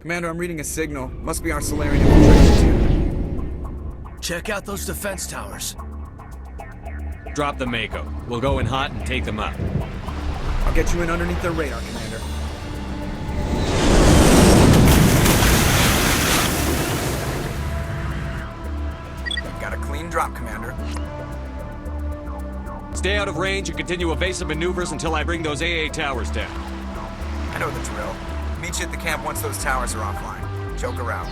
Commander, I'm reading a signal. Must be our Solarian infiltration. Check out those defense towers. Drop the Mako. We'll go in hot and take them up. I'll get you in underneath their radar, Commander. Got a clean drop, Commander. Stay out of range and continue evasive maneuvers until I bring those AA towers down. I know the drill. Meet you at the camp once those towers are offline. Joke around.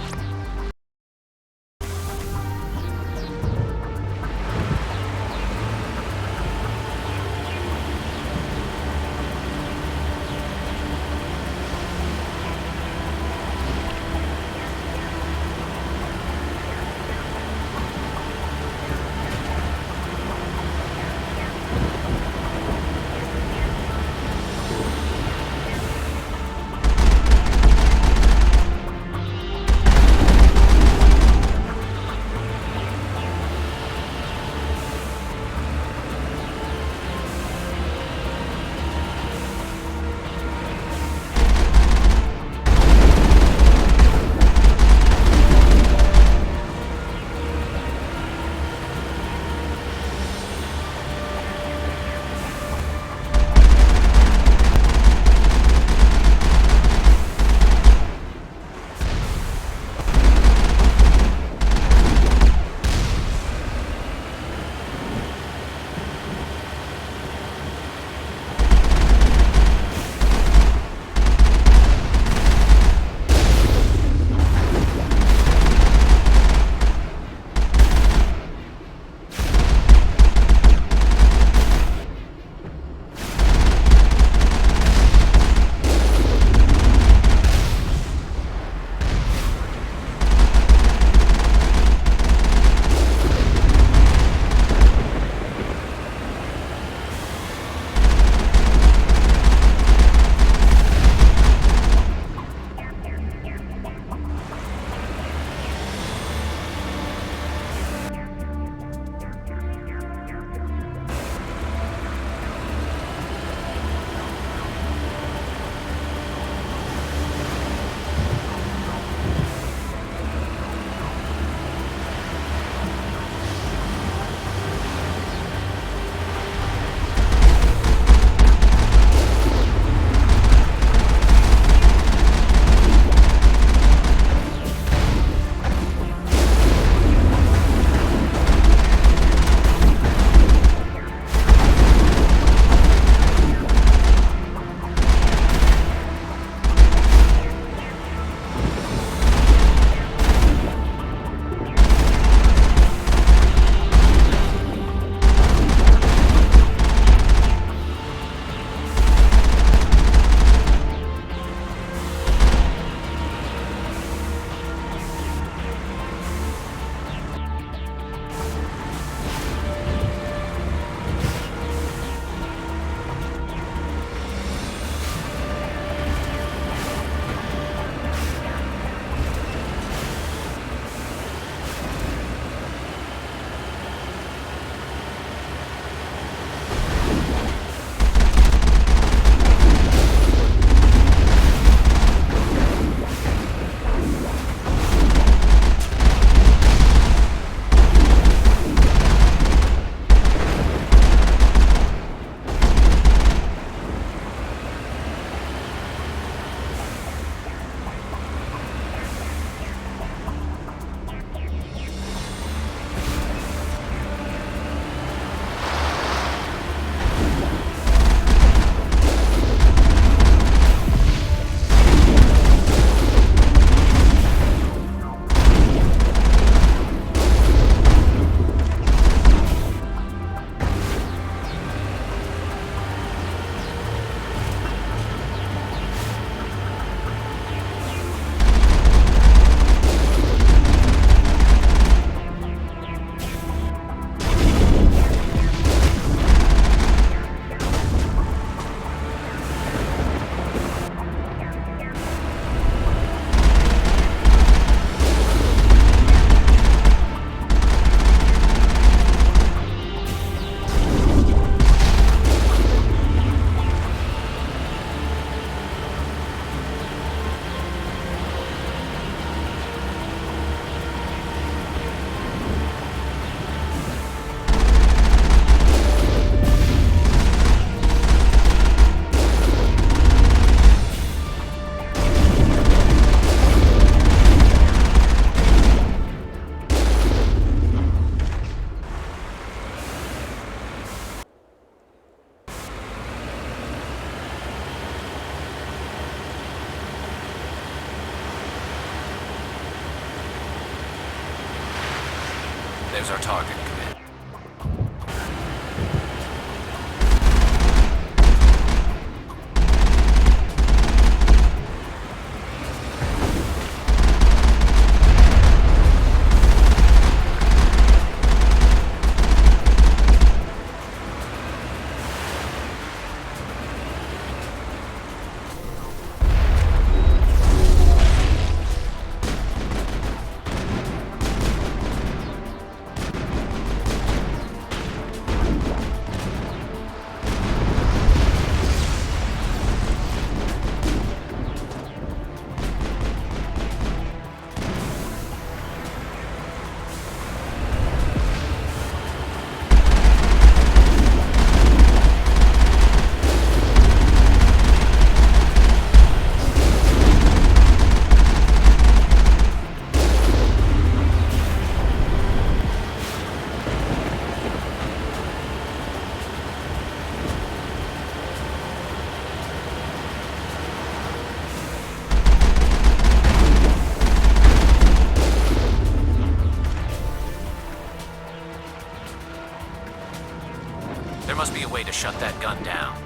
There's our target, Command. There must be a way to shut that gun down.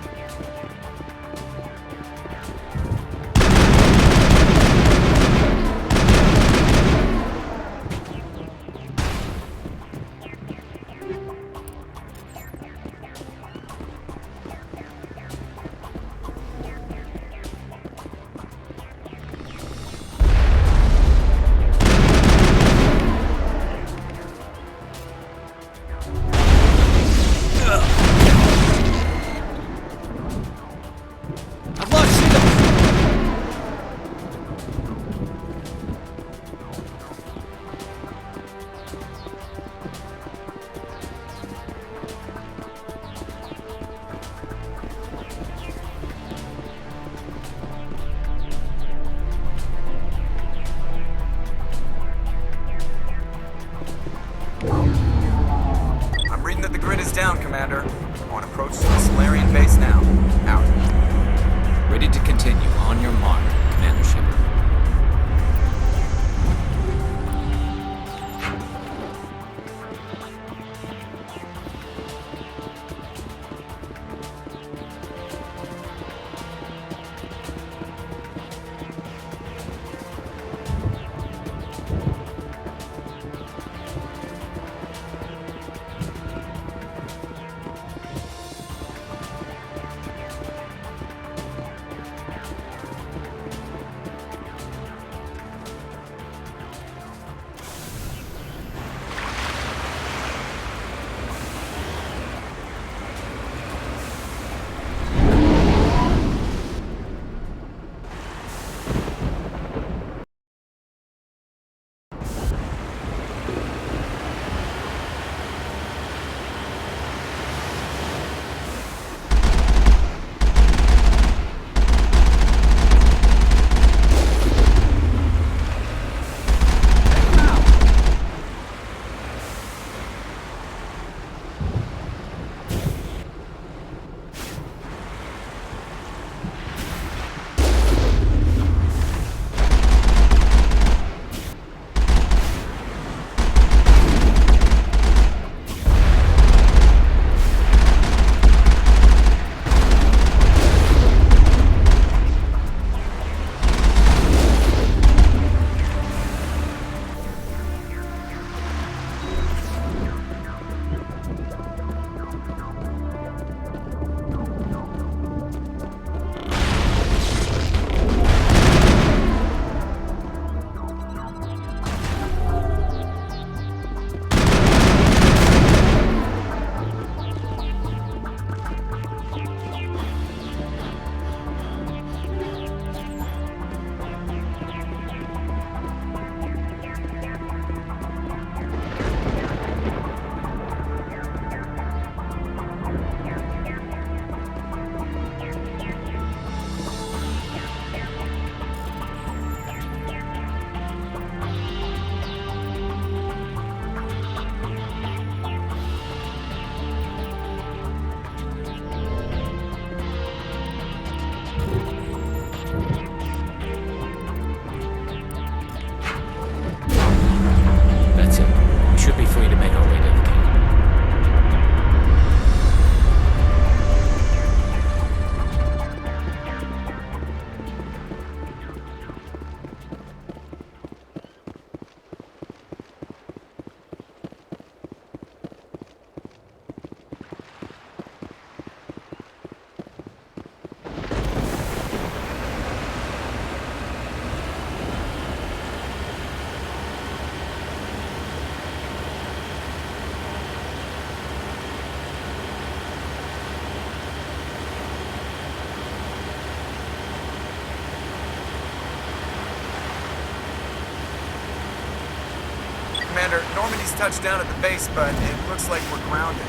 Commander, Normandy's touched down at the base, but it looks like we're grounded.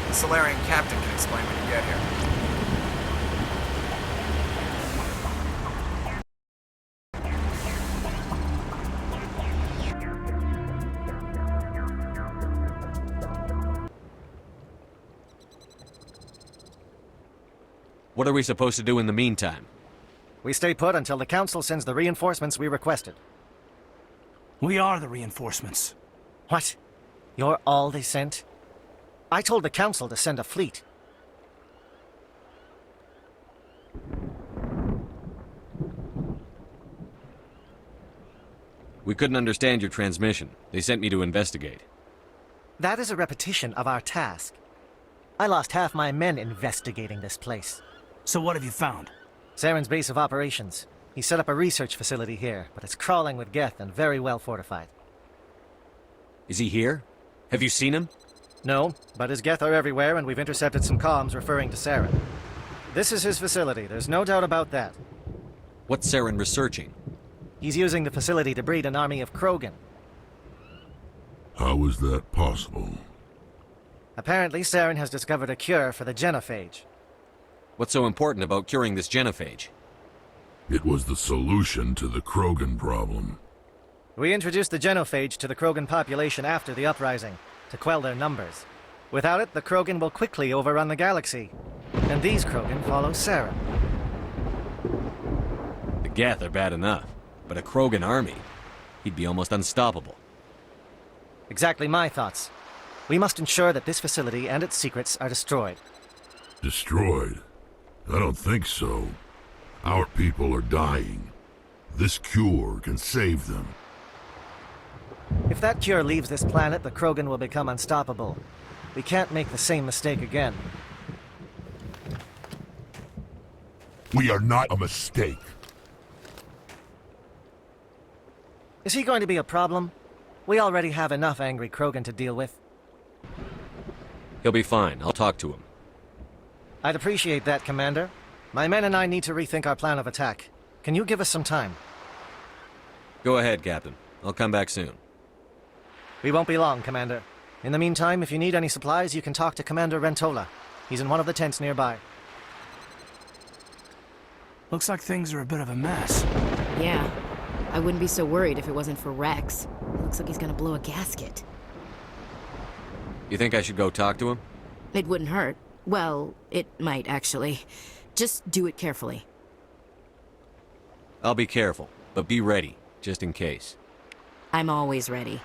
The Solarian captain can explain when you get here. What are we supposed to do in the meantime? We stay put until the Council sends the reinforcements we requested. We are the reinforcements. What? You're all they sent? I told the Council to send a fleet. We couldn't understand your transmission. They sent me to investigate. That is a repetition of our task. I lost half my men investigating this place. So what have you found? Saren's base of operations. He set up a research facility here, but it's crawling with Geth and very well fortified. Is he here? Have you seen him? No, but his Geth are everywhere, and we've intercepted some comms referring to Saren. This is his facility, there's no doubt about that. What's Saren researching? He's using the facility to breed an army of Krogan. How is that possible? Apparently, Saren has discovered a cure for the genophage. What's so important about curing this genophage? It was the solution to the Krogan problem. We introduced the genophage to the Krogan population after the uprising, to quell their numbers. Without it, the Krogan will quickly overrun the galaxy. And these Krogan follow Saren. The Geth are bad enough, but a Krogan army? He'd be almost unstoppable. Exactly my thoughts. We must ensure that this facility and its secrets are destroyed. Destroyed? I don't think so. Our people are dying. This cure can save them. If that cure leaves this planet, the Krogan will become unstoppable. We can't make the same mistake again. We are not a mistake. Is he going to be a problem? We already have enough angry Krogan to deal with. He'll be fine. I'll talk to him. I'd appreciate that, Commander. My men and I need to rethink our plan of attack. Can you give us some time? Go ahead, Captain. I'll come back soon. We won't be long, Commander. In the meantime, if you need any supplies, you can talk to Commander Rentola. He's in one of the tents nearby. Looks like things are a bit of a mess. Yeah. I wouldn't be so worried if it wasn't for Rex. Looks like he's gonna blow a gasket. You think I should go talk to him? It wouldn't hurt. Well, it might, actually. Just do it carefully. I'll be careful, but be ready, just in case. I'm always ready.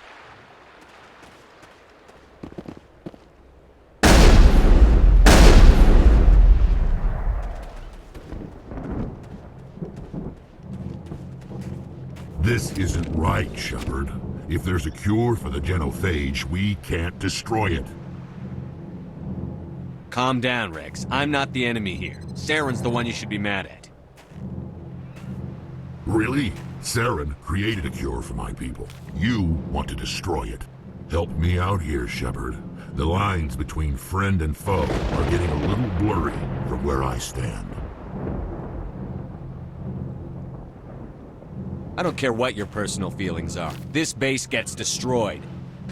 This isn't right, Shepard. If there's a cure for the genophage, we can't destroy it. Calm down, Rex. I'm not the enemy here. Saren's the one you should be mad at. Really? Saren created a cure for my people. You want to destroy it. Help me out here, Shepard. The lines between friend and foe are getting a little blurry from where I stand. I don't care what your personal feelings are. This base gets destroyed.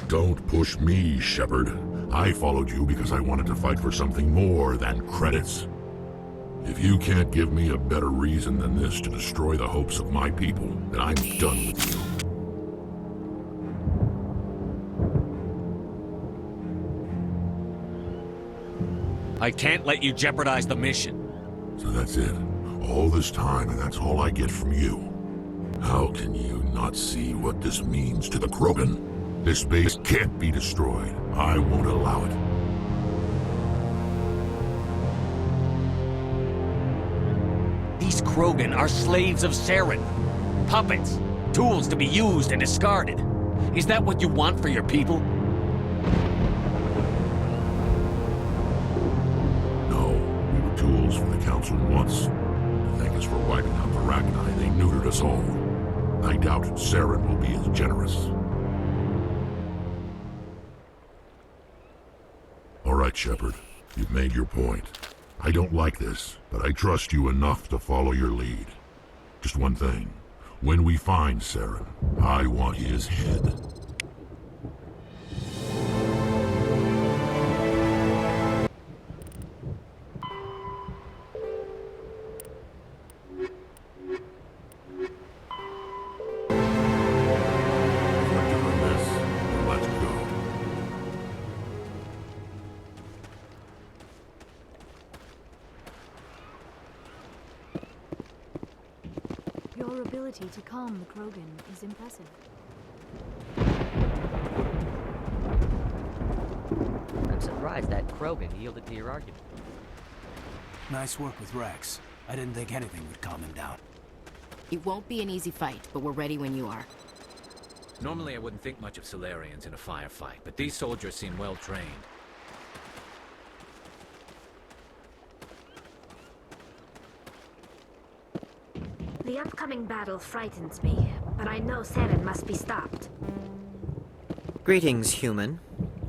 Don't push me, Shepard. I followed you because I wanted to fight for something more than credits. If you can't give me a better reason than this to destroy the hopes of my people, then I'm done with you. I can't let you jeopardize the mission. So that's it. All this time, and that's all I get from you. How can you not see what this means to the Krogan? This base can't be destroyed. I won't allow it. These Krogan are slaves of Saren. Puppets. Tools to be used and discarded. Is that what you want for your people? No, we were tools for the Council once. To thank us for wiping out the Rachni, they neutered us all. I doubt Saren will be as generous. All right, Shepard. You've made your point. I don't like this, but I trust you enough to follow your lead. Just one thing. When we find Saren, I want his head. Your ability to calm the Krogan is impressive. I'm surprised that Krogan yielded to your argument. Nice work with Rex. I didn't think anything would calm him down. It won't be an easy fight, but we're ready when you are. Normally I wouldn't think much of Solarians in a firefight, but these soldiers seem well trained. The upcoming battle frightens me, but I know Saren must be stopped. Greetings, human.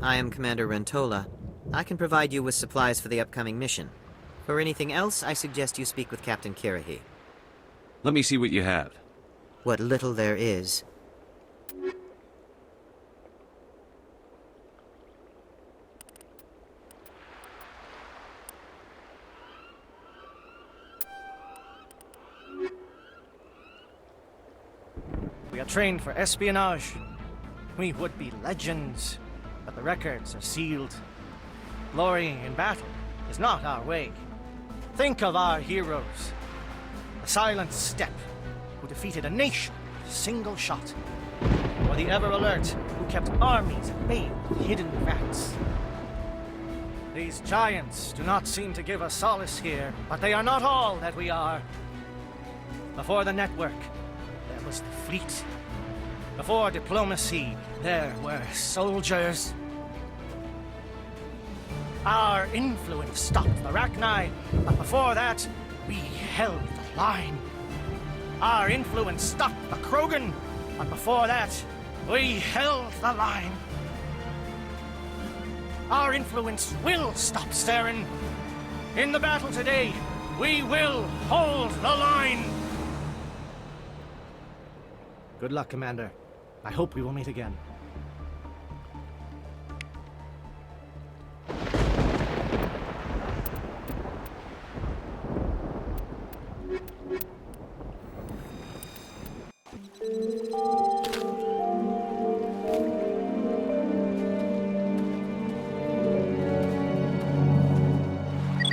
I am Commander Rentola. I can provide you with supplies for the upcoming mission. For anything else, I suggest you speak with Captain Kirahi. Let me see what you have. What little there is. We are trained for espionage. We would be legends, but the records are sealed. Glorying in battle is not our way. Think of our heroes. The Silent Step, who defeated a nation with a single shot. Or the Ever Alert, who kept armies at bay with hidden rats. These giants do not seem to give us solace here, but they are not all that we are. Before the network, there was the fleet. Before diplomacy, there were soldiers. Our influence stopped the Rachni, but before that, we held the line. Our influence stopped the Krogan, but before that, we held the line. Our influence will stop Saren. In the battle today, we will hold the line. Good luck, Commander. I hope we will meet again.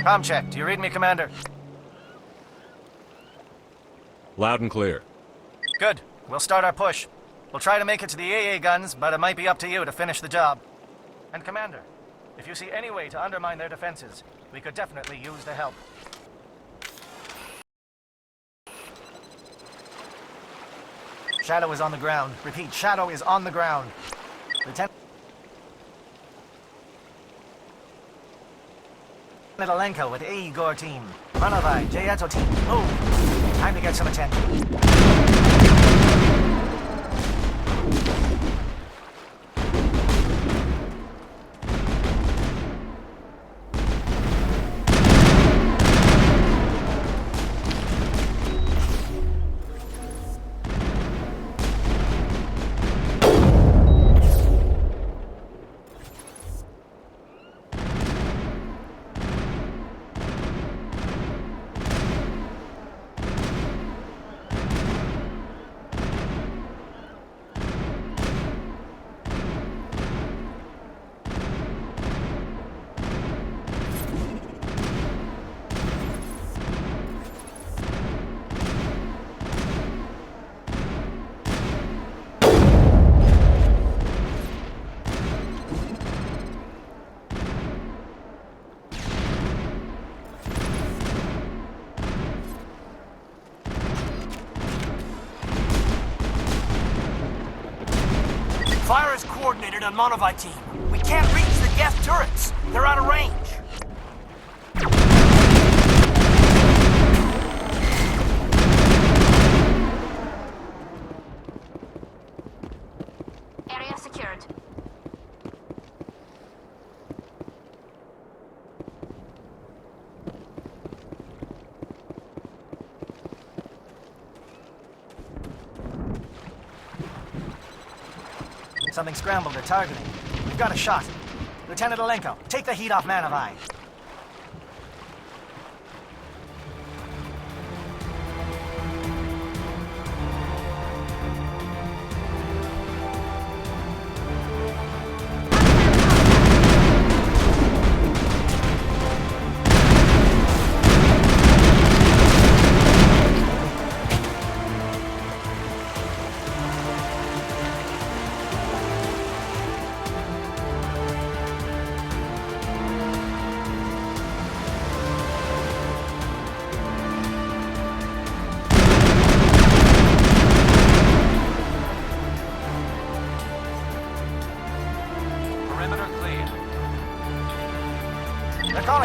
Com check. Do you read me, Commander? Loud and clear. Good. We'll start our push. We'll try to make it to the AA guns, but it might be up to you to finish the job. And Commander, if you see any way to undermine their defenses, we could definitely use the help. Shadow is on the ground. Repeat, Shadow is on the ground. Lieutenant Alenko with AE Gore team. Manovai, Jayato team, move. Time to get some attention. Fire is coordinated on Monovai team. We can't reach the gas turrets. They're out of range. Area secured. Something scrambled their targeting. We've got a shot. Lieutenant Alenko, take the heat off Manovai.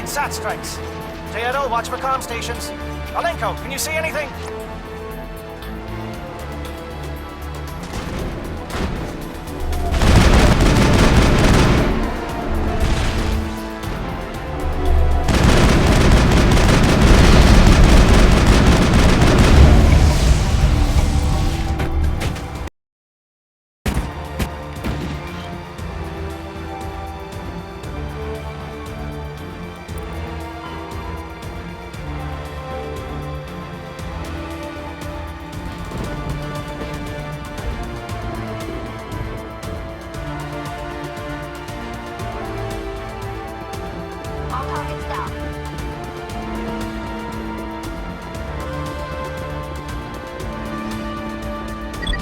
SAT strikes. Teodo, watch for comm stations. Alenko, can you see anything?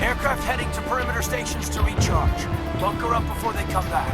Aircraft heading to perimeter stations to recharge. Bunker up before they come back.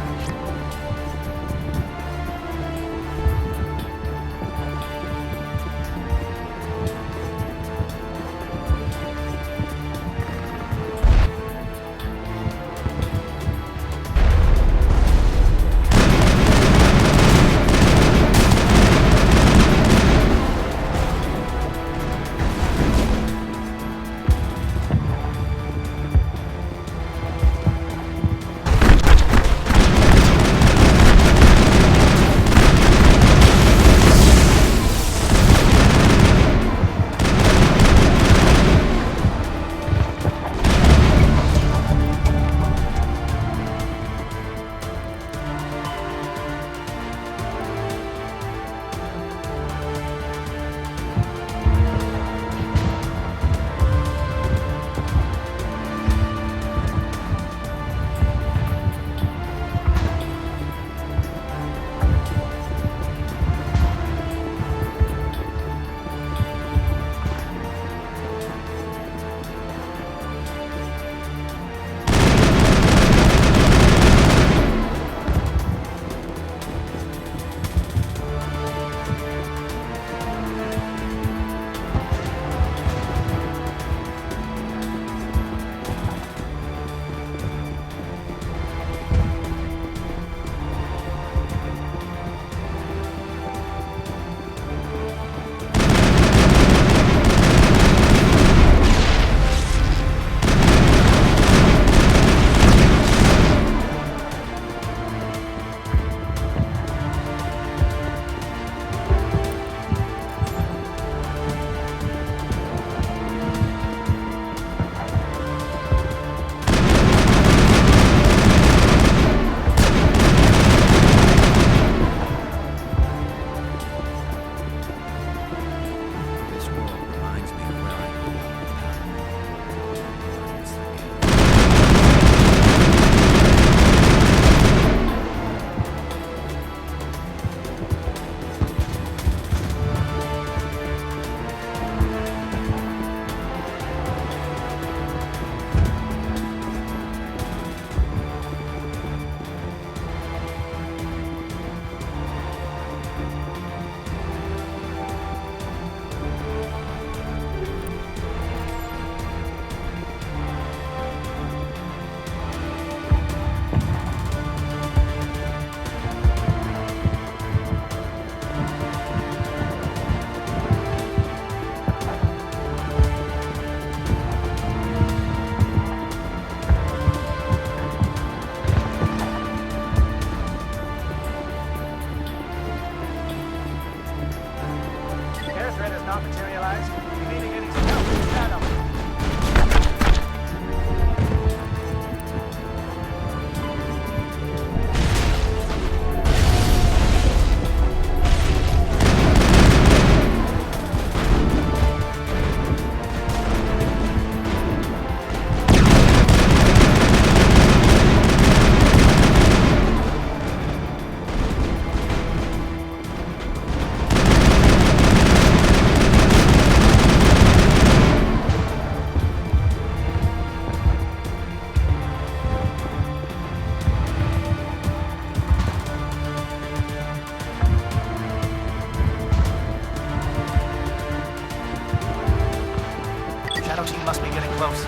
Team must be getting close.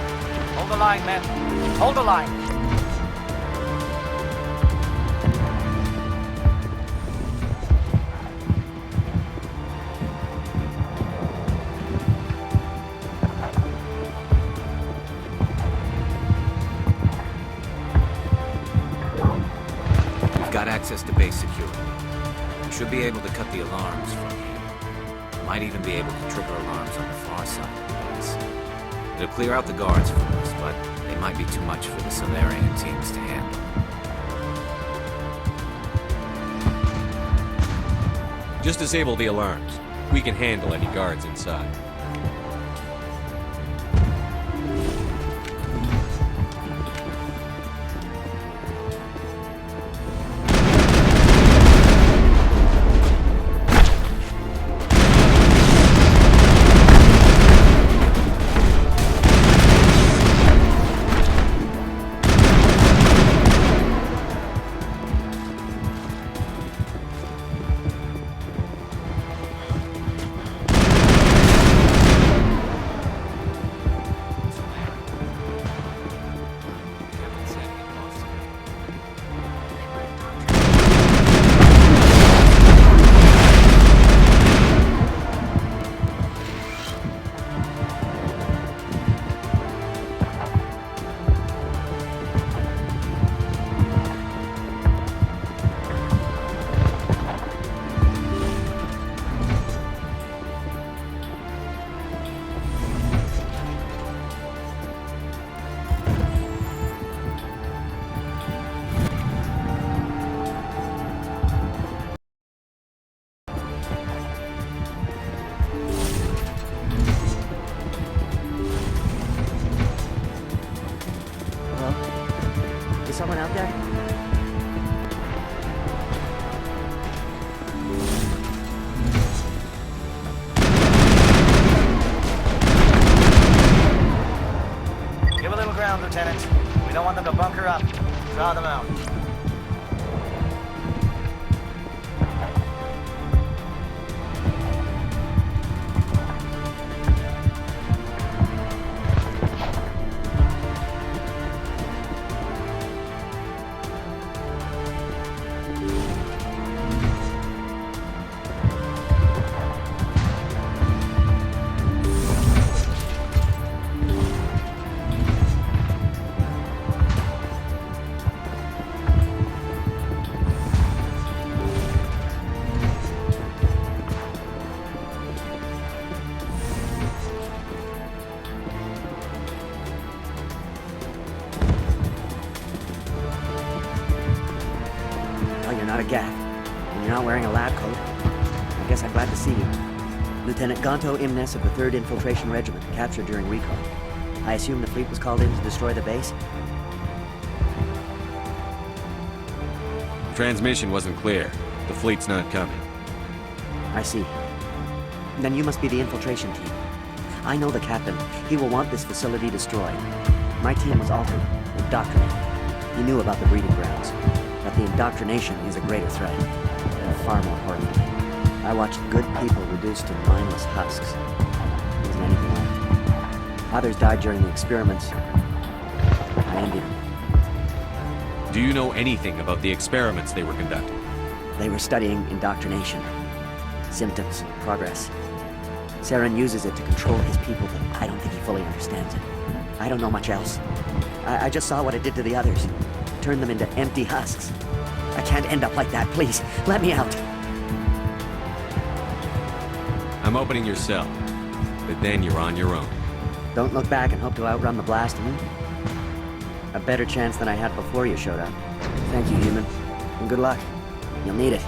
Hold the line, men. Hold the line. access to base security. We should be able to cut the alarms from here. Might even be able to trigger alarms on the far side of the base. It'll clear out the guards for us, but they might be too much for the Solarian teams to handle. Just disable the alarms. We can handle any guards inside. Someone out there? Give a little ground, Lieutenant. We don't want them to bunker up. Draw them out. Not a gap, and you're not wearing a lab coat. I guess I'm glad to see you. Lieutenant Gonto Imnes of the 3rd Infiltration Regiment, captured during recon. I assume the fleet was called in to destroy the base? Transmission wasn't clear. The fleet's not coming. I see. Then you must be the infiltration team. I know the captain. He will want this facility destroyed. My team was altered, indoctrinated. He knew about the breeding grounds. But the indoctrination is a greater threat, and far more horrifying. I watched good people reduced to mindless husks. There isn't anything left. Others died during the experiments. I envy them. Do you know anything about the experiments they were conducting? They were studying indoctrination. Symptoms, progress. Saren uses it to control his people, but I don't think he fully understands it. I don't know much else. I just saw what it did to the others. Turn them into empty husks. I can't end up like that, please. Let me out. I'm opening your cell, but then you're on your own. Don't look back and hope to outrun the blast, A better chance than I had before you showed up. Thank you, human. And good luck. You'll need it.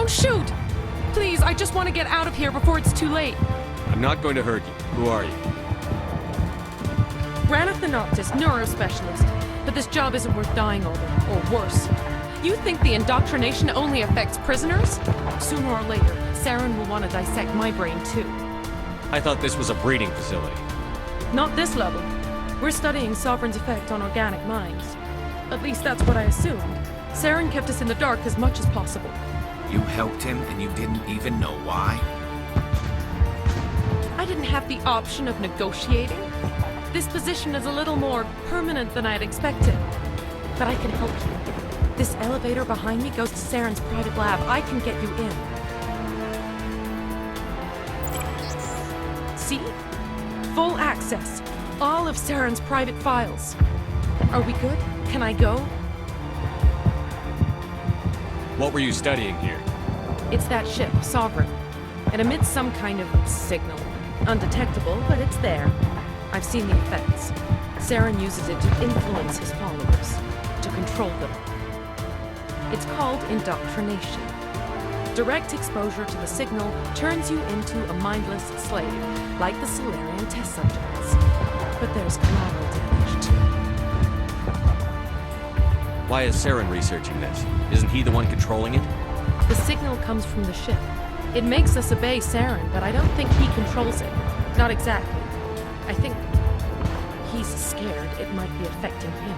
Don't shoot! Please, I just want to get out of here before it's too late. I'm not going to hurt you. Who are you? Granathanoptis, neurospecialist. But this job isn't worth dying over, or worse. You think the indoctrination only affects prisoners? Sooner or later, Saren will want to dissect my brain too. I thought this was a breeding facility. Not this level. We're studying Sovereign's effect on organic minds. At least that's what I assumed. Saren kept us in the dark as much as possible. You helped him and you didn't even know why? I didn't have the option of negotiating. This position is a little more permanent than I'd expected. But I can help you. This elevator behind me goes to Saren's private lab. I can get you in. See? Full access. All of Saren's private files. Are we good? Can I go? What were you studying here? It's that ship, Sovereign. It emits some kind of signal. Undetectable, but it's there. I've seen the effects. Saren uses it to influence his followers, to control them. It's called indoctrination. Direct exposure to the signal turns you into a mindless slave, like the Solarian test subjects. But there's collateral damage too. Why is Saren researching this? Isn't he the one controlling it? The signal comes from the ship. It makes us obey Saren, but I don't think he controls it. Not exactly. I think he's scared it might be affecting him.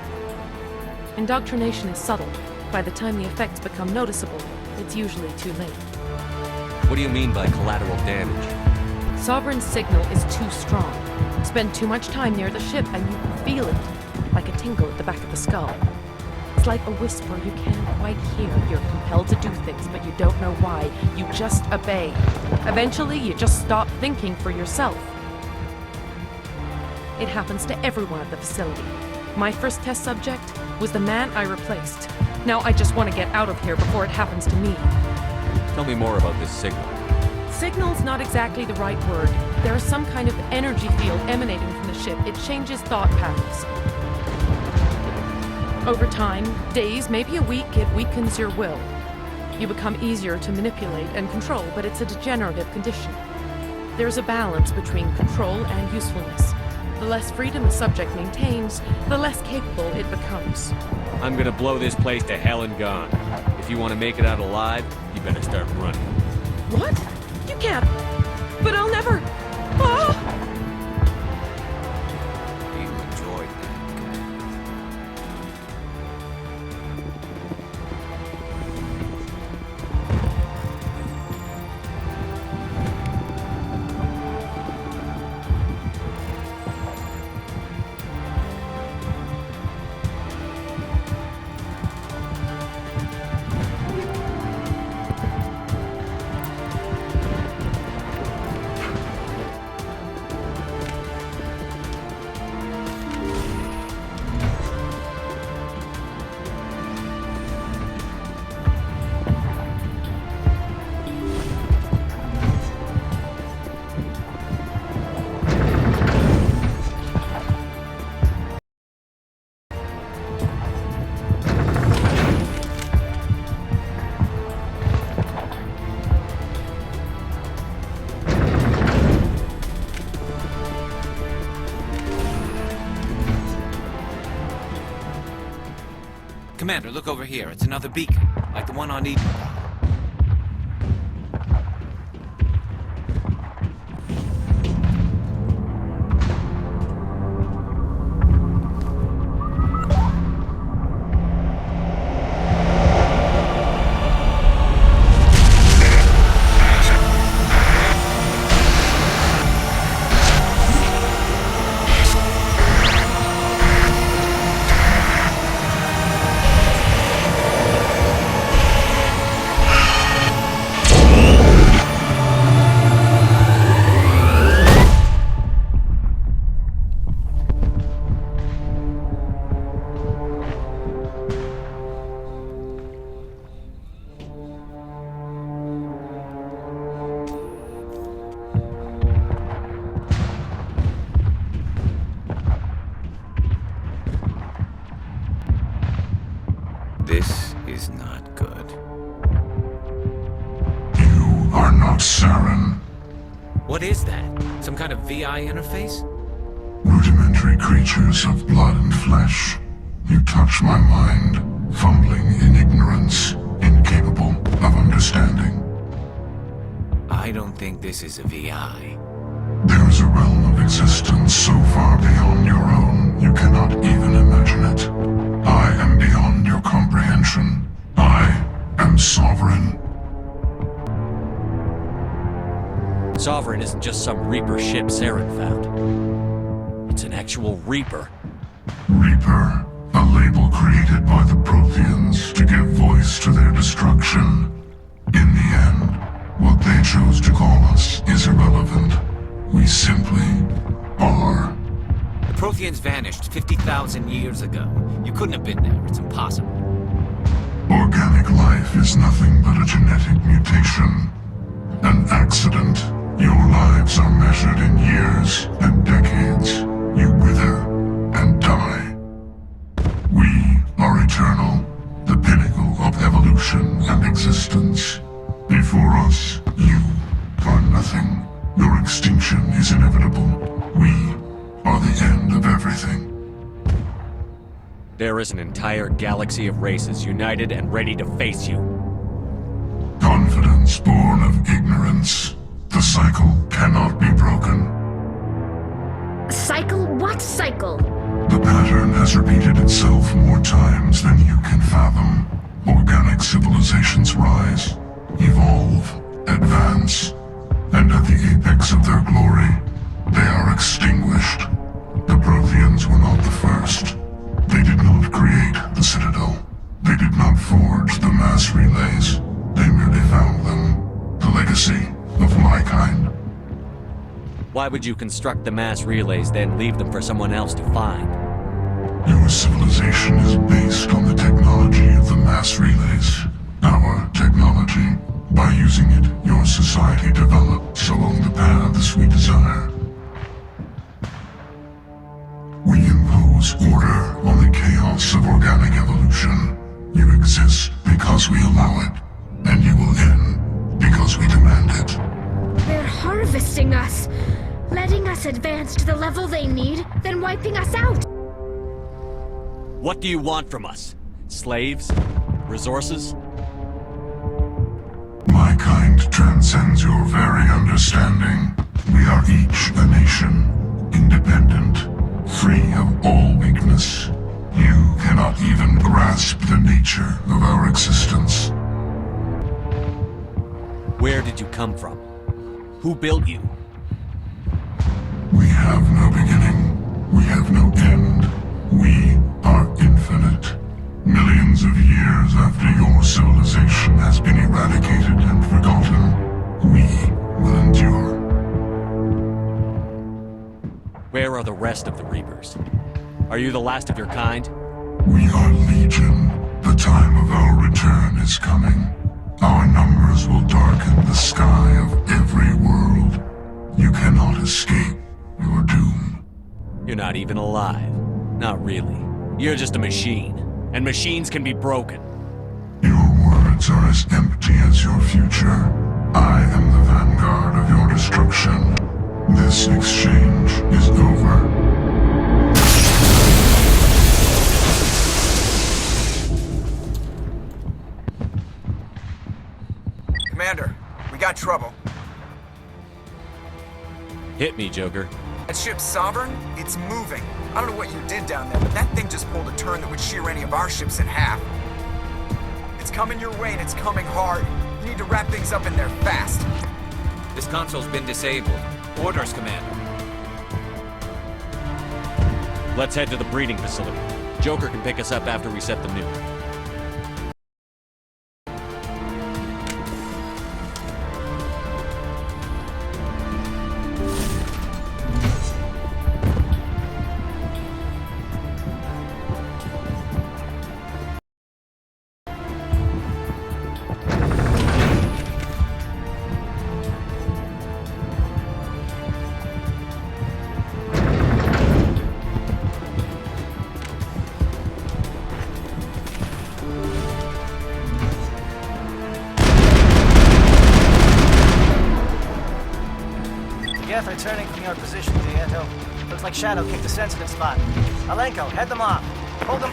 Indoctrination is subtle. By the time the effects become noticeable, it's usually too late. What do you mean by collateral damage? Sovereign's signal is too strong. Spend too much time near the ship and you feel it, like a tingle at the back of the skull. It's like a whisper you can't quite hear. You're compelled to do things, but you don't know why. You just obey. Eventually, you just stop thinking for yourself. It happens to everyone at the facility. My first test subject was the man I replaced. Now I just want to get out of here before it happens to me. Tell me more about this signal. Signal's not exactly the right word. There is some kind of energy field emanating from the ship. It changes thought patterns. Over time, days, maybe a week, it weakens your will. You become easier to manipulate and control, but it's a degenerative condition. There's a balance between control and usefulness. The less freedom a subject maintains, the less capable it becomes. I'm gonna blow this place to hell and gone. If you want to make it out alive, you better start running. What? You can't. But I'll never. Ah! You enjoyed that. Commander, look over here. It's another beacon, like the one on Eden. This is not good. Saren. What is that? Some kind of VI interface? Rudimentary creatures of blood and flesh. You touch my mind, fumbling in ignorance, incapable of understanding. I don't think this is a VI. There is a realm of existence so far beyond your own, you cannot even imagine it. I am beyond your comprehension. I am sovereign. Sovereign isn't just some Reaper ship Saren found. It's an actual Reaper. Reaper, a label created by the Protheans to give voice to their destruction. In the end, what they chose to call us is irrelevant. We simply are. The Protheans vanished 50,000 years ago. You couldn't have been there. It's impossible. Organic life is nothing but a genetic mutation. An accident. Your lives are measured in years and decades. You wither and die. We are eternal, the pinnacle of evolution and existence. Before us, you are nothing. Your extinction is inevitable. We are the end of everything. There is an entire galaxy of races united and ready to face you. Confidence born of ignorance. The cycle cannot be broken. Cycle? What cycle? The pattern has repeated itself more times than you can fathom. Organic civilizations rise, evolve, advance, and at the apex of their glory, they are extinguished. The Protheans were not the first. They did not create the Citadel. They did not forge the mass relays. They merely found them. The legacy of my kind. Why would you construct the mass relays, then leave them for someone else to find? Your civilization is based on the technology of the mass relays. Our technology. By using it, your society develops along the paths we desire. We impose order on the chaos of organic evolution. You exist because we allow it, and you will end because we demand it. They're harvesting us, letting us advance to the level they need, then wiping us out. What do you want from us? Slaves? Resources? My kind transcends your very understanding. We are each a nation, independent, free of all weakness. You cannot even grasp the nature of our existence. Where did you come from? Who built you? We have no beginning. We have no end. We are infinite. Millions of years after your civilization has been eradicated and forgotten, we will endure. Where are the rest of the Reapers? Are you the last of your kind? We are Legion. The time of our return is coming. Our numbers will darken the sky of every world. You cannot escape your doom. You're not even alive. Not really. You're just a machine. And machines can be broken. Your words are as empty as your future. I am the vanguard of your destruction. This exchange is over. Commander, we got trouble. Hit me, Joker. That ship's Sovereign? It's moving. I don't know what you did down there, but that thing just pulled a turn that would shear any of our ships in half. It's coming your way and it's coming hard. You need to wrap things up in there fast. This console's been disabled. Orders, Commander. Let's head to the breeding facility. Joker can pick us up after we set the nuke. Geth are turning from your position, Dieto. Looks like Shadow kicked a sensitive spot. Alenko, head them off. Hold them.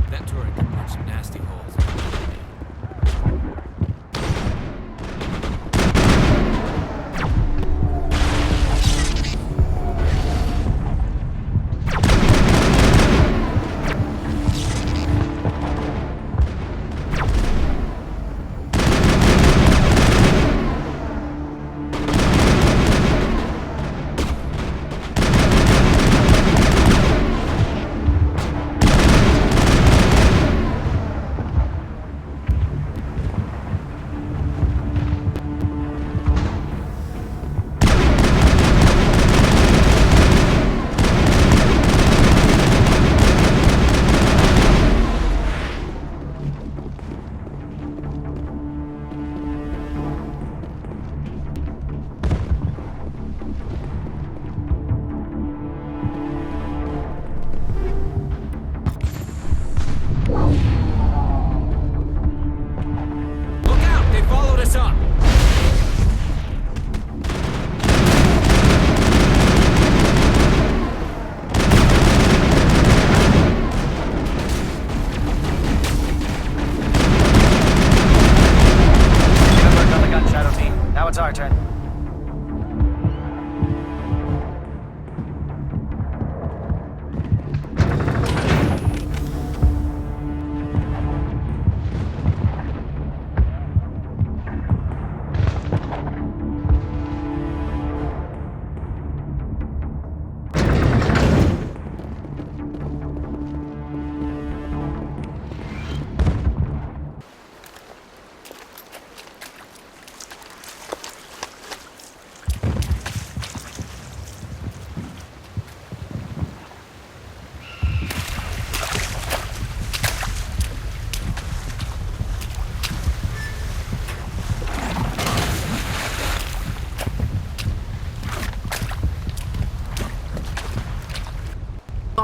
That turret can punch some nasty holes.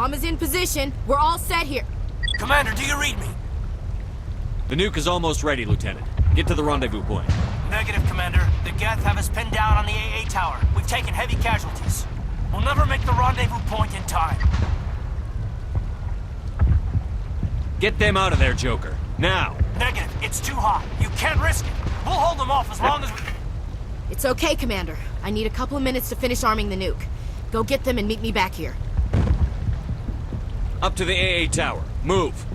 Bomb is in position. We're all set here. Commander, do you read me? The nuke is almost ready, Lieutenant. Get to the rendezvous point. Negative, Commander. The Geth have us pinned down on the AA tower. We've taken heavy casualties. We'll never make the rendezvous point in time. Get them out of there, Joker. Now! Negative. It's too hot. You can't risk it. We'll hold them off as long as we... It's okay, Commander. I need a couple of minutes to finish arming the nuke. Go get them and meet me back here. Up to the AA tower. Move!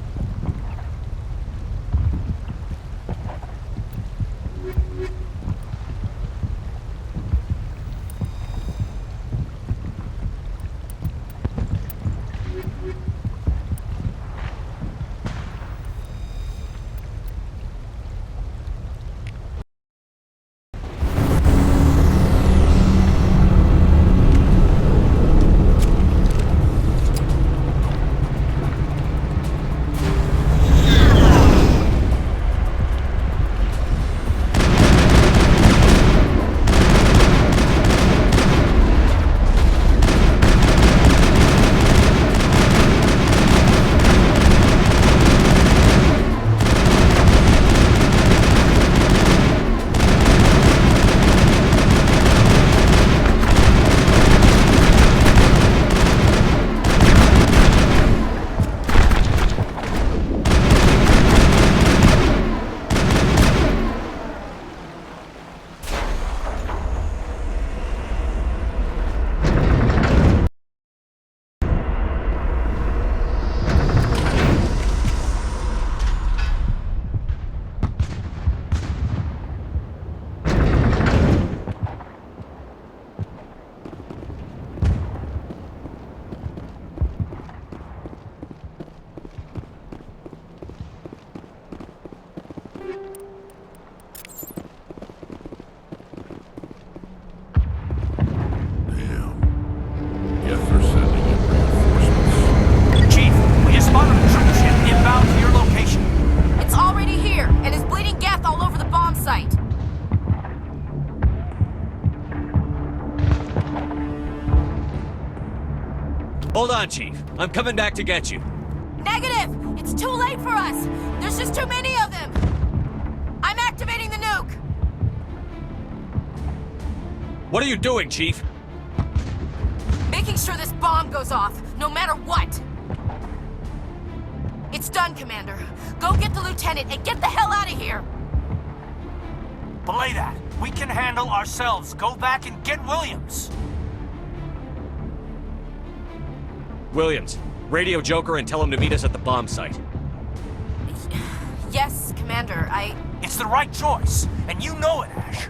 Hold on, Chief. I'm coming back to get you. Negative! It's too late for us! There's just too many of them! I'm activating the nuke! What are you doing, Chief? Making sure this bomb goes off, no matter what! It's done, Commander. Go get the lieutenant and get the hell out of here! Belay that. We can handle ourselves. Go back and get Williams. Williams, radio Joker and tell him to meet us at the bomb site. Yes, Commander, It's the right choice, and you know it, Ash.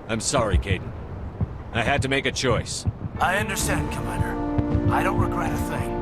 I'm sorry, Caden. I had to make a choice. I understand, Commander. I don't regret a thing.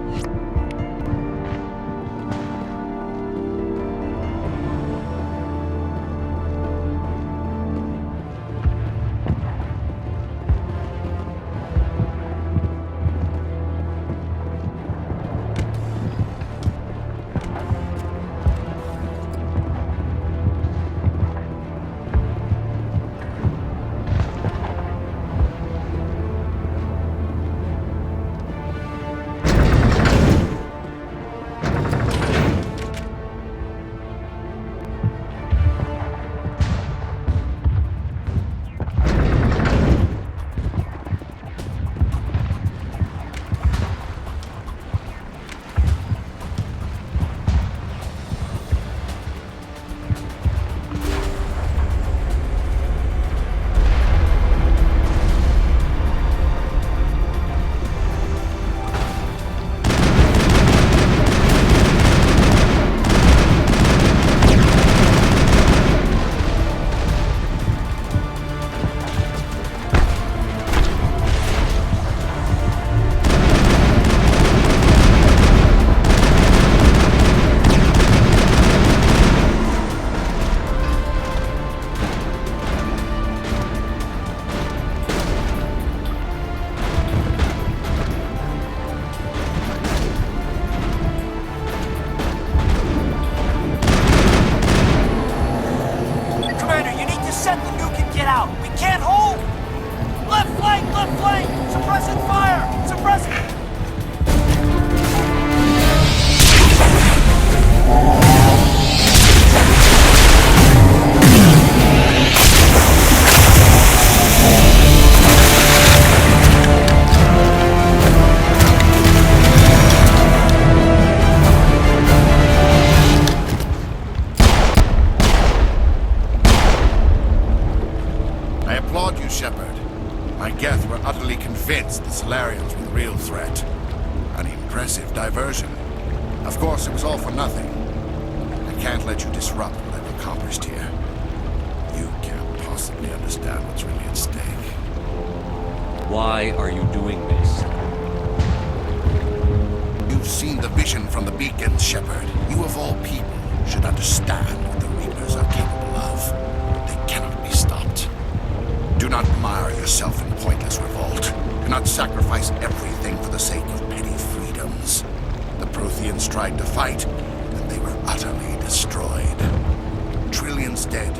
convinced the Solarians were the real threat. An impressive diversion. Of course, it was all for nothing. I can't let you disrupt what I've accomplished here. You can't possibly understand what's really at stake. Why are you doing this? You've seen the vision from the beacons, Shepard. You of all people should understand what the Reapers are capable of. They cannot be stopped. Do not mire yourself in pointless revolt. Do not sacrifice everything for the sake of petty freedoms. The Protheans tried to fight, and they were utterly destroyed. Trillions dead.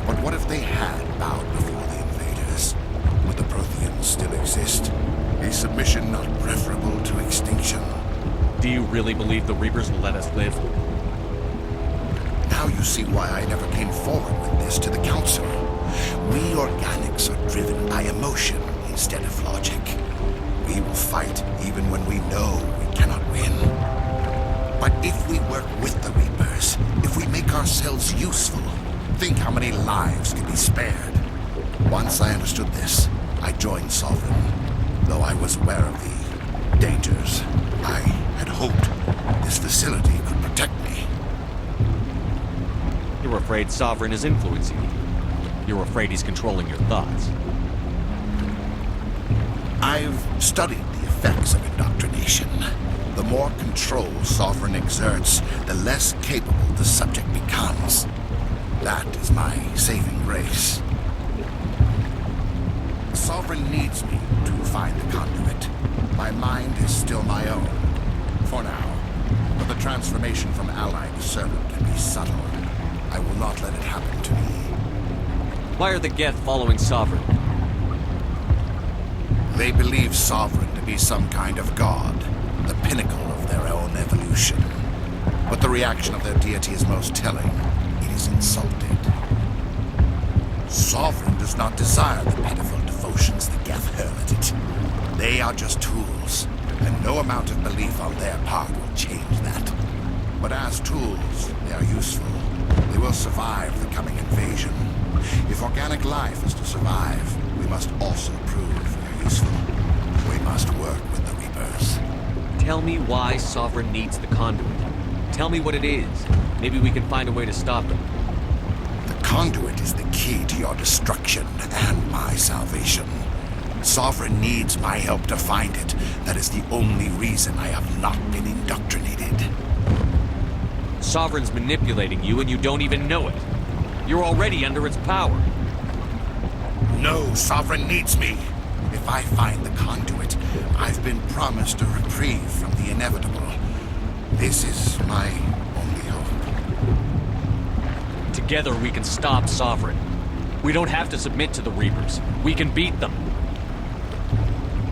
But what if they had bowed before the invaders? Would the Protheans still exist? A submission not preferable to extinction? Do you really believe the Reapers will let us live? Now you see why I never came forward with this to the Council. We organics are driven by emotion instead of logic. We will fight even when we know we cannot win. But if we work with the Reapers, if we make ourselves useful, think how many lives could be spared. Once I understood this, I joined Sovereign. Though I was aware of the dangers, I had hoped this facility could protect me. You're afraid Sovereign is influencing you. You're afraid he's controlling your thoughts. I've studied the effects of indoctrination. The more control Sovereign exerts, the less capable the subject becomes. That is my saving grace. Sovereign needs me to find the conduit. My mind is still my own, for now. But the transformation from ally to servant can be subtle. I will not let it happen to me. Why are the Geth following Sovereign? They believe Sovereign to be some kind of god, the pinnacle of their own evolution. But the reaction of their deity is most telling. It is insulted. Sovereign does not desire the pitiful devotions the Geth hurl at it. They are just tools, and no amount of belief on their part will change that. But as tools, they are useful. They will survive the coming invasion. If organic life is to survive, we must also prove they're useful. We must work with the Reapers. Tell me why Sovereign needs the conduit. Tell me what it is. Maybe we can find a way to stop them. The conduit is the key to your destruction and my salvation. Sovereign needs my help to find it. That is the only reason I have not been indoctrinated. Sovereign's manipulating you and you don't even know it. You're already under its power. No, Sovereign needs me. If I find the conduit, I've been promised a reprieve from the inevitable. This is my only hope. Together we can stop Sovereign. We don't have to submit to the Reapers. We can beat them.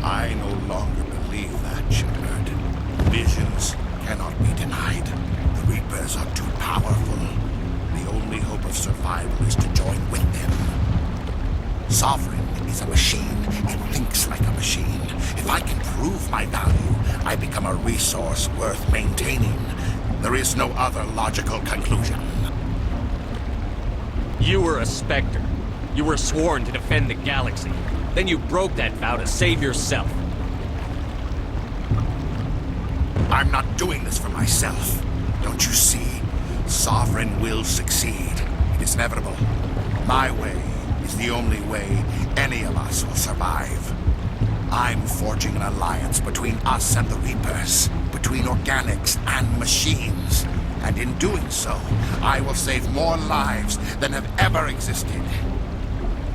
I no longer believe that, Shepard. Visions cannot be denied. The Reapers are too powerful. The only hope of survival is to join with them. Sovereign is a machine. It thinks like a machine. If I can prove my value, I become a resource worth maintaining. There is no other logical conclusion. You were a Spectre. You were sworn to defend the galaxy. Then you broke that vow to save yourself. I'm not doing this for myself. Don't you see? Sovereign will succeed. It is inevitable. My way is the only way any of us will survive. I'm forging an alliance between us and the Reapers, between organics and machines. And in doing so, I will save more lives than have ever existed.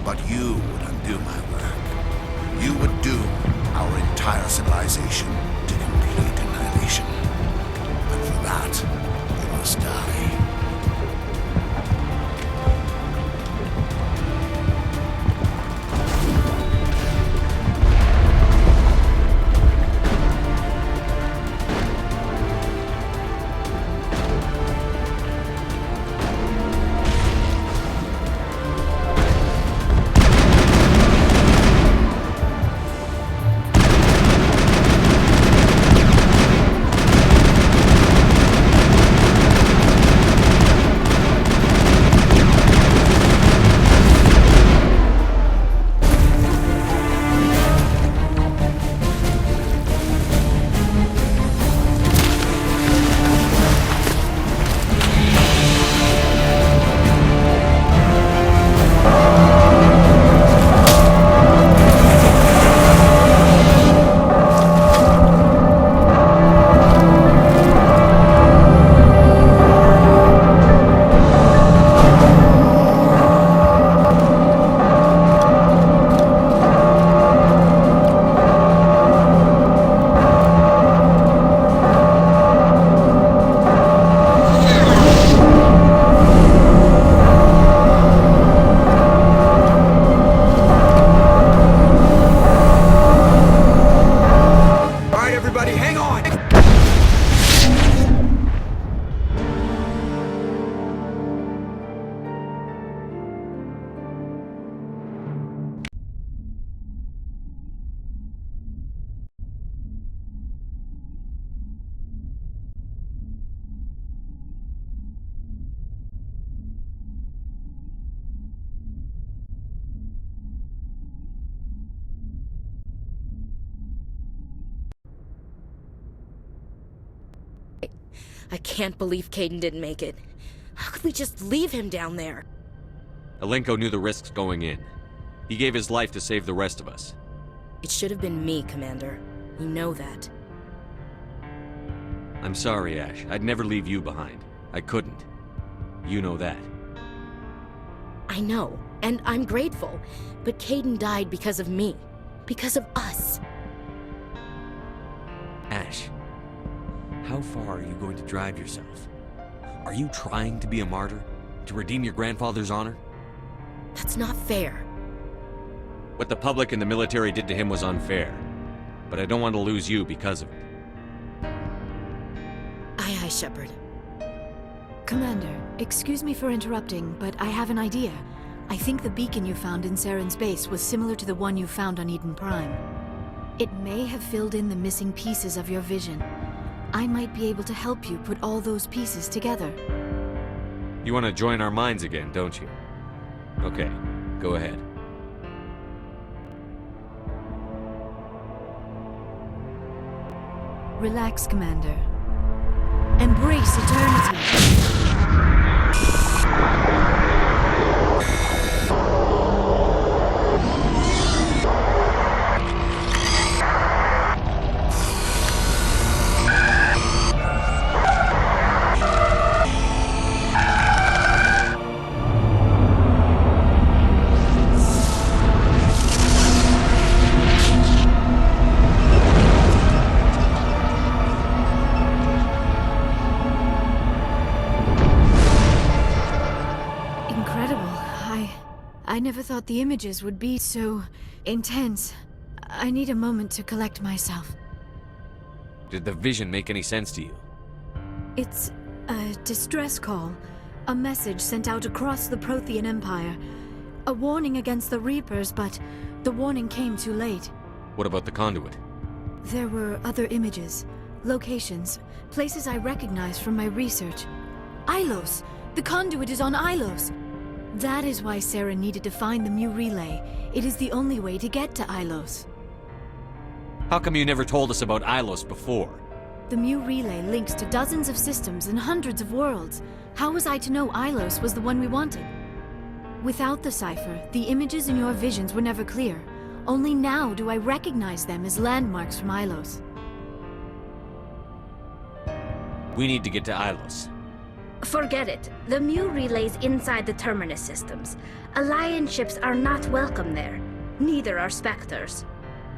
But you would undo my work. You would doom our entire civilization to complete annihilation. And for that, you must die. I can't believe Caden didn't make it. How could we just leave him down there? Alenko knew the risks going in. He gave his life to save the rest of us. It should have been me, Commander. You know that. I'm sorry, Ash. I'd never leave you behind. I couldn't. You know that. I know, and I'm grateful. But Caden died because of me. Because of us. Ash, how far are you going to drive yourself? Are you trying to be a martyr? To redeem your grandfather's honor? That's not fair. What the public and the military did to him was unfair. But I don't want to lose you because of it. Aye, aye, Shepard. Commander, excuse me for interrupting, but I have an idea. I think the beacon you found in Saren's base was similar to the one you found on Eden Prime. It may have filled in the missing pieces of your vision. I might be able to help you put all those pieces together. You want to join our minds again, don't you? Okay, go ahead. Relax, Commander. Embrace eternity. I never thought the images would be so intense. I need a moment to collect myself. Did the vision make any sense to you? It's a distress call. A message sent out across the Prothean Empire. A warning against the Reapers, but the warning came too late. What about the conduit? There were other images, locations, places I recognized from my research. Ilos! The conduit is on Ilos! That is why Saren needed to find the Mu Relay. It is the only way to get to Ilos. How come you never told us about Ilos before? The Mu Relay links to dozens of systems and hundreds of worlds. How was I to know Ilos was the one we wanted? Without the cipher, the images in your visions were never clear. Only now do I recognize them as landmarks from Ilos. We need to get to Ilos. Forget it. The Mu Relay's inside the Terminus systems. Alliance ships are not welcome there. Neither are Spectres.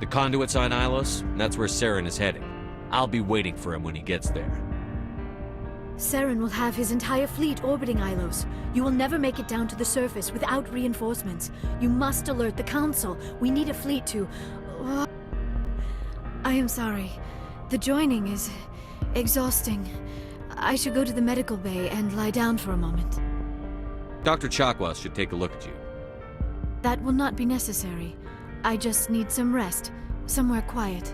The conduit's on Ilos, and that's where Saren is heading. I'll be waiting for him when he gets there. Saren will have his entire fleet orbiting Ilos. You will never make it down to the surface without reinforcements. You must alert the Council. We need a fleet to... I am sorry. The joining is exhausting. I should go to the medical bay and lie down for a moment. Dr. Chakwas should take a look at you. That will not be necessary. I just need some rest, somewhere quiet.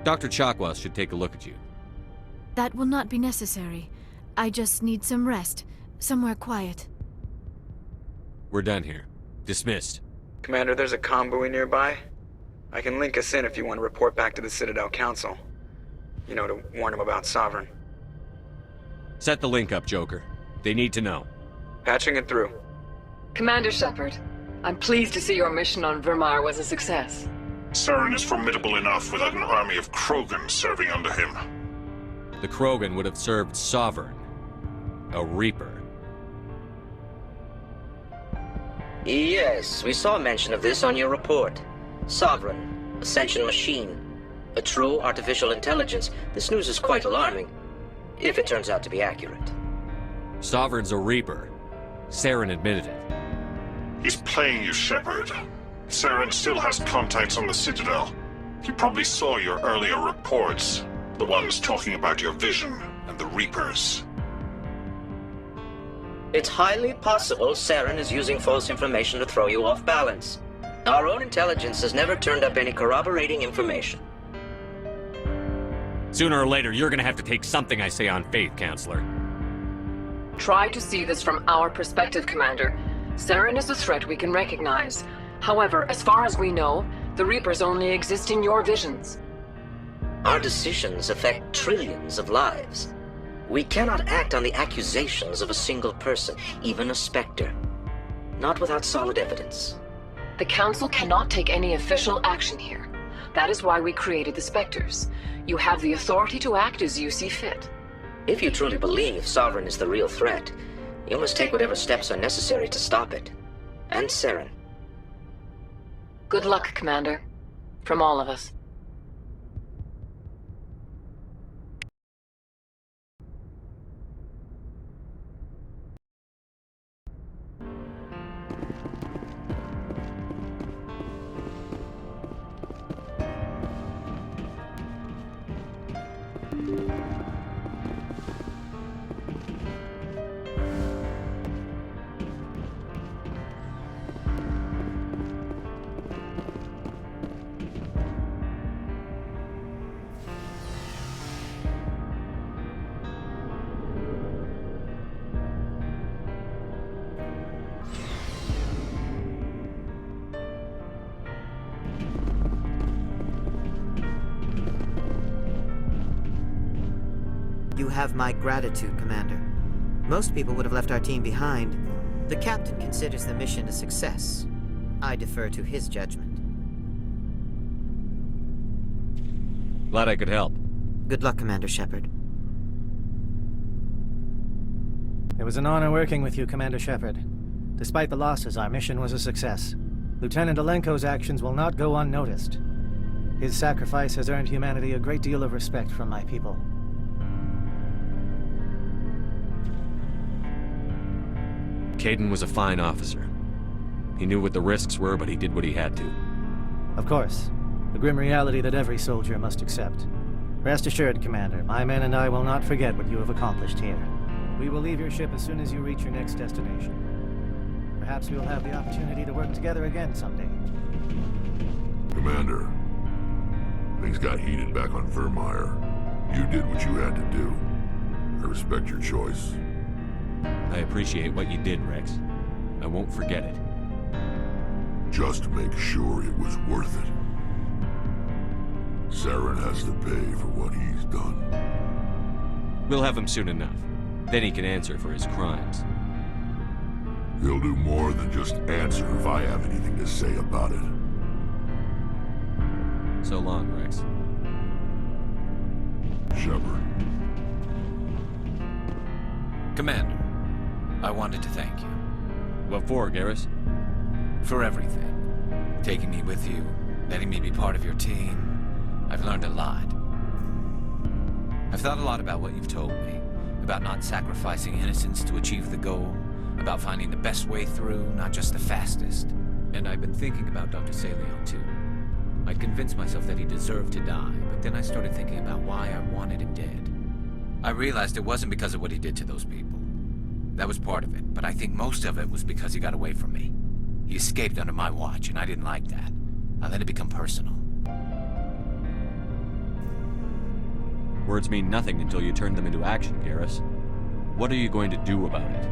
Dr. Chakwas should take a look at you. That will not be necessary. I just need some rest, somewhere quiet. We're done here. Dismissed. Commander, there's a convoy nearby. I can link us in if you want to report back to the Citadel Council. You know, to warn them about Sovereign. Set the link up, Joker. They need to know. Patching it through. Commander Shepard, I'm pleased to see your mission on Vermar was a success. Saren is formidable enough without an army of Krogan serving under him. The Krogan would have served Sovereign. A Reaper. Yes, we saw mention of this on your report. Sovereign, Ascension machine. A true artificial intelligence. This news is quite alarming, if it turns out to be accurate. Sovereign's a Reaper. Saren admitted it. He's playing you, Shepard. Saren still has contacts on the Citadel. He probably saw your earlier reports. The ones talking about your vision and the Reapers. It's highly possible Saren is using false information to throw you off balance. Our own intelligence has never turned up any corroborating information. Sooner or later, you're gonna have to take something I say on faith, Counselor. Try to see this from our perspective, Commander. Saren is a threat we can recognize. However, as far as we know, the Reapers only exist in your visions. Our decisions affect trillions of lives. We cannot act on the accusations of a single person, even a Spectre. Not without solid evidence. The Council cannot take any official action here. That is why we created the Spectres. You have the authority to act as you see fit. If you truly believe Sovereign is the real threat, you must take whatever steps are necessary to stop it. And Saren. Good luck, Commander. From all of us. You have my gratitude, Commander. Most people would have left our team behind. The captain considers the mission a success. I defer to his judgment. Glad I could help. Good luck, Commander Shepard. It was an honor working with you, Commander Shepard. Despite the losses, our mission was a success. Lieutenant Alenko's actions will not go unnoticed. His sacrifice has earned humanity a great deal of respect from my people. Kaidan was a fine officer. He knew what the risks were, but he did what he had to. Of course. The grim reality that every soldier must accept. Rest assured, Commander, my men and I will not forget what you have accomplished here. We will leave your ship as soon as you reach your next destination. Perhaps we will have the opportunity to work together again someday. Commander, things got heated back on Vermeer. You did what you had to do. I respect your choice. I appreciate what you did, Rex. I won't forget it. Just make sure it was worth it. Saren has to pay for what he's done. We'll have him soon enough. Then he can answer for his crimes. He'll do more than just answer if I have anything to say about it. So long, Rex. Shepard. Commander, I wanted to thank you. What for, Garrus? For everything. Taking me with you, letting me be part of your team. I've learned a lot. I've thought a lot about what you've told me. About not sacrificing innocence to achieve the goal. About finding the best way through, not just the fastest. And I've been thinking about Dr. Saleon, too. I'd convinced myself that he deserved to die, but then I started thinking about why I wanted him dead. I realized it wasn't because of what he did to those people. That was part of it, but I think most of it was because he got away from me. He escaped under my watch, and I didn't like that. I let it become personal. Words mean nothing until you turn them into action, Garrus. What are you going to do about it?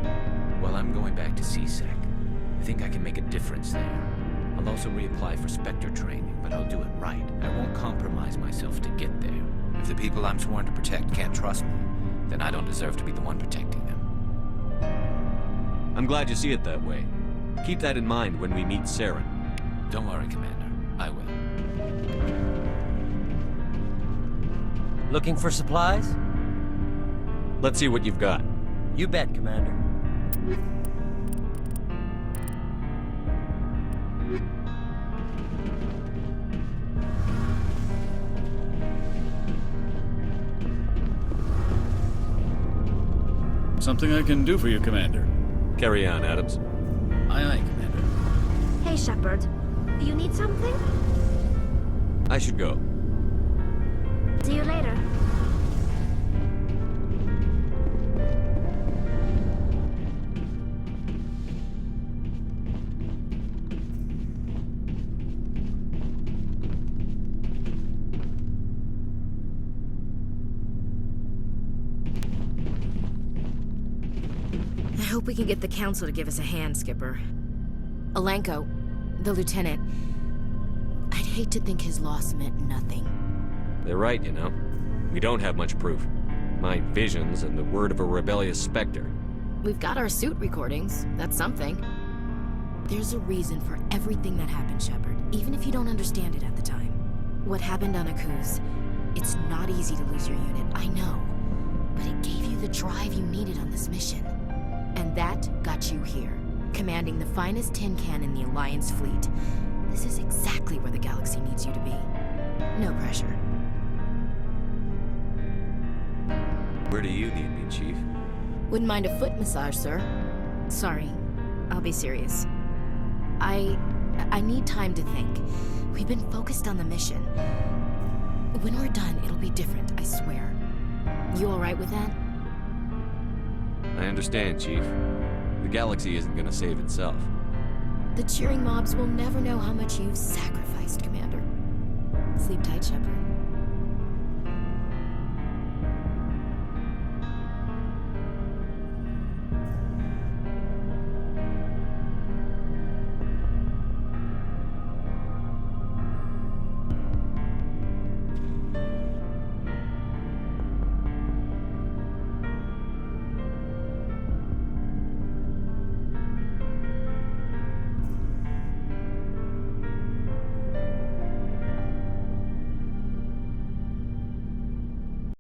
Well, I'm going back to CSEC. I think I can make a difference there. I'll also reapply for Spectre training, but I'll do it right. I won't compromise myself to get there. If the people I'm sworn to protect can't trust me, then I don't deserve to be the one protecting them. I'm glad you see it that way. Keep that in mind when we meet Saren. Don't worry, Commander. I will. Looking for supplies? Let's see what you've got. You bet, Commander. Something I can do for you, Commander. Carry on, Adams. Aye, aye, Commander. Hey, Shepard. You need something? I should go. See you later. I hope we can get the Council to give us a hand, Skipper. Alenko, the Lieutenant, I'd hate to think his loss meant nothing. They're right, you know. We don't have much proof. My visions and the word of a rebellious Spectre. We've got our suit recordings. That's something. There's a reason for everything that happened, Shepard, even if you don't understand it at the time. What happened on Akuz, it's not easy to lose your unit, I know. But it gave you the drive you needed on this mission. And that got you here, commanding the finest tin can in the Alliance fleet. This is exactly where the galaxy needs you to be. No pressure. Where do you need me, Chief? Wouldn't mind a foot massage, sir. Sorry, I'll be serious. I need time to think. We've been focused on the mission. When we're done, it'll be different, I swear. You all right with that? I understand, Chief. The galaxy isn't gonna save itself. The cheering mobs will never know how much you've sacrificed, Commander. Sleep tight, Shepard.